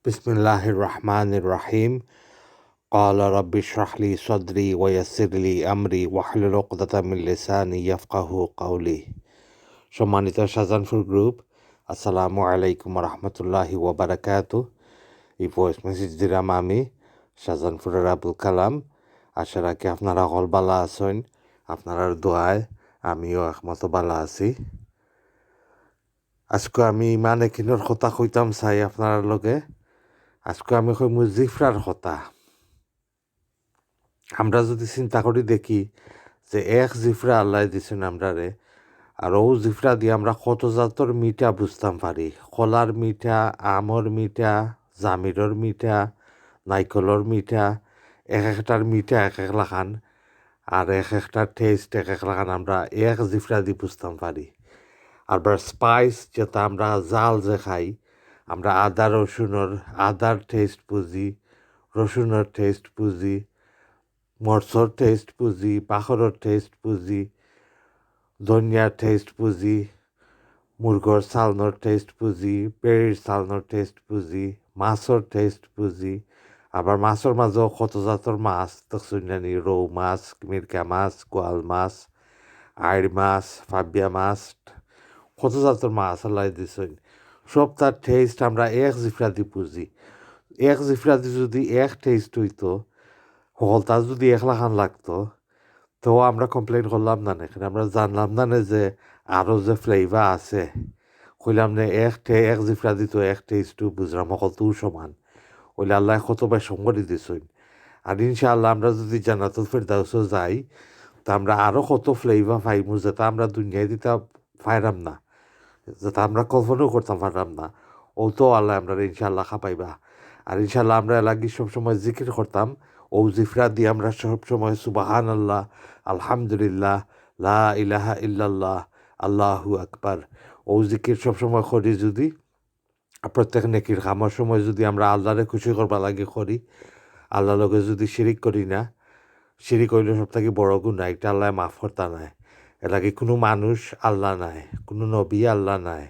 বিসমিল্লাহির রহমানির রহিম। ক্বালা রাব্বি ইশরাহ লি সাদরি ওয়া ইয়াসসির লি আমরি ওয়াহলুল উকদাতাম মিন লিসানি ইয়াফকাহু কাওলি। সম্মানিত শাহজাহানপুর গ্রুপ, আসসালামু আলাইকুম রহমতুল্লাহি ওয়া বারাকাতুহু। এই ভয়েস মেসেজ দিলাম আমি শাহজাহানপুরের আবুল কালাম। আশা রাখি আপনারা সকল বালা আছেন। আপনার দোয়ায় আমিও একমতো বালা আছি। আজকে আমি ইমান এখিনোর কথা কইতাম চাই আপনার লগে। আজকে আমি কইমু জিফরার কথা। আমরা যদি চিন্তা করি দেখি যে এক জিফরা আল্লাহ দিছেন আমরারে, আর ও জিফরা দিয়ে আমরা কত জাতর মিঠা বুঝতাম পারি। কলার মিঠা, আমর মিঠা, জামিরর মিঠা, নাইকলর মিঠা, এক একটার মিঠা এক এক লাখান, আর এক একটার টেস্ট এক এক লাখান আমরা এক জিফরা দিয়ে বুঝতাম পারি। আবার স্পাইস যেটা আমরা জাল যে খাই, আমরা আদার টেস্ট বুঝি, রসুনের টেস্ট বুঝি, মরচর টেস্ট বুঝি, বাখরের টেস্ট বুঝি, ধনিয়ার টেস্ট বুঝি, মুরগর চালনোর টেস্ট বুঝি, পেঁড়ির চালনোর টেস্ট বুঝি, মাছর টেস্ট বুঝি। আবার মাছের মাঝেও কত জাতের মাছ দেখছেন জানি, রৌ মাছ, মিরকা মাছ, গোয়াল মাছ, আইড় মাছ, ফাবিয়া মাছ, কত জাতের মাছ আল্লাহ দিছেন। সব তার টেস্ট আমরা এক জিফরা দিয়ে বুঝি। এক জিফরা দিয়ে যদি এক টেস্ট হইতো, হলতা যদি এক লাখান লাগতো, তো আমরা কমপ্লেন করলাম না এখানে। আমরা জানলাম না যে আরও যে ফ্লেভার আছে, কইলাম না এক জিফরা দিত এক টেস্টও বুঝলাম সকলতো সমান। ওইলে আল্লাহ কতবার সঙ্গরি দিছেন। আর ইনশাআল্লাহ আমরা যদি জান্নাতুল ফেরদাউসও যাই, তা আমরা আরও কত ফ্লেভার পাইমু যেটা আমরা দুনিয়ায় দিতে পাইরাম না, যেটা আমরা কল্পনাও করতাম পারলাম না। ও তো আল্লাহ আমরা ইনশাআল্লাহ খাপাইবা। আর ইনশাআল্লাহ আমরা এলাকি সবসময় জিকির করতাম। ও জিফরা দিয়ে আমরা সবসময় সুবাহান আল্লাহ, আলহামদুলিল্লাহ, লা ইলাহা ইল্লাল্লাহ, আল্লাহু আকবার, ও জিকির সবসময় করি। যদি প্রত্যেক নেকির কামের সময় যদি আমরা আল্লাহরে খুশি করবা লাগে করি, আল্লাহর লগে যদি শিরিক করি না, শিরিক হইলে সব থেকে বড় গুনাহ, এটা আল্লাহ মাফ করতা নাই। এর লাগে কোনো মানুষ আল্লাহ নাই, কোনো নবী আল্লাহ নাই,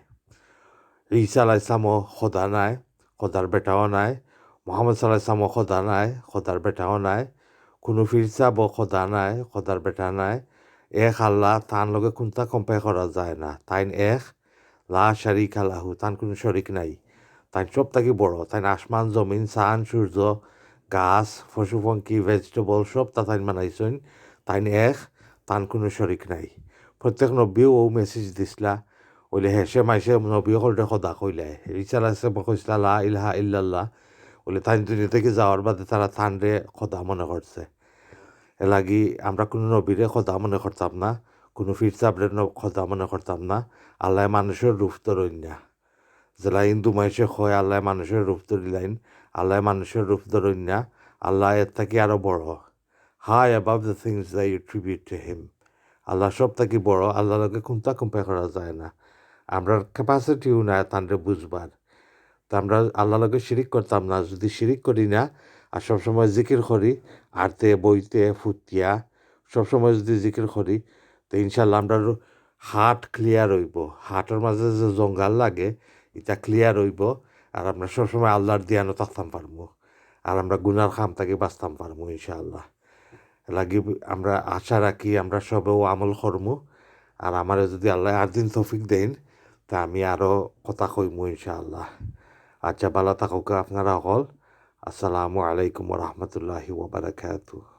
ঈসা আলাইহিস সালামও খোদা নাই, খোদার বেটাও নাই, মোহাম্মদ সাল্লাল্লাহু আলাইহি সাল্লামও খোদা নাই, খোদার বেটাও নাই, কোনো পীর সাহেবও খোদা নাই, খোদার বেটা নাই। এক আল্লাহ, তার লগে কোনটা কম্পেয়ার করা যায় না। তাইন এক, লা শারিকা লাহু, তার কোনো শরিক নাই। তাই সব থেকে বড়। তাই আসমান জমিন, চাঁদ সূর্য, গাছ, পশু পঙ্খী, ভেজিটেবল সব তাই বানাইছেন। তাই এক, তার কোনো শরিক নাই। প্রত্যেক নবীও ও মেসেজ দিছিলা। ওইলে হেসে মাইসে নবীও কলটা খোদা কইলে ঈসা আলাইহিস সালাম কইছিলা লা ইলাহা ইল্লাল্লাহ। বলে তাই দুনিয়া থেকে যাওয়ার বাদে তারা তানরে খোদা মনে করছে। এ লাগি আমরা কোনো নবীরে খোদা মনে করতাম না, কোনো পীর সাহেবরে খোদা মনে করতাম না। আল্লাহ মানুষের রূপ ধরইন না। যেলা হিন্দু মানুষে কয় আল্লাহ মানুষের রূপ ধরিলাইন, আল্লাহ মানুষের রূপ ধরইন না। আল্লাহ এর থেকে আরও বড়, high above the things that you tribute to him. Allah সব থেকে বড়। আল্লাহর লগে কোনটা কম্পেয়ার করা যায় না। আমরা ক্যাপাসিটিও নাই তানরে বুঝবার। তা আমরা আল্লাহর লগে শিরিক করতাম না। যদি শিরিক করি না আর সবসময় জিকির করি, আরতে বইতে ফুটিয়া সবসময় যদি জিকির করি, তো ইনশাল্লাহ আমরা হার্ট ক্লিয়ার হইব। হার্টের মাঝে যে জঙ্গাল লাগে এটা ক্লিয়ার হইব। আর আমরা সবসময় আল্লাহর দিয়ানো থাকতাম পারবো। আর আমরা গুনার খাম থেকে বাঁচতাম পারবো ইনশাআল্লাহ। লাগি আমরা আশা রাখি আমরা সবেও আমল করমু। আর আমার যদি আল্লাহ আর দিন তৌফিক দেন, তা আমি আরও কথা কইমু ইনশাআল্লাহ। আচ্ছা, ভালো থাকুক আপনারা সকল। আসসালামু আলাইকুম রহমতুল্লাহি ওয়া বারাকাতুহু।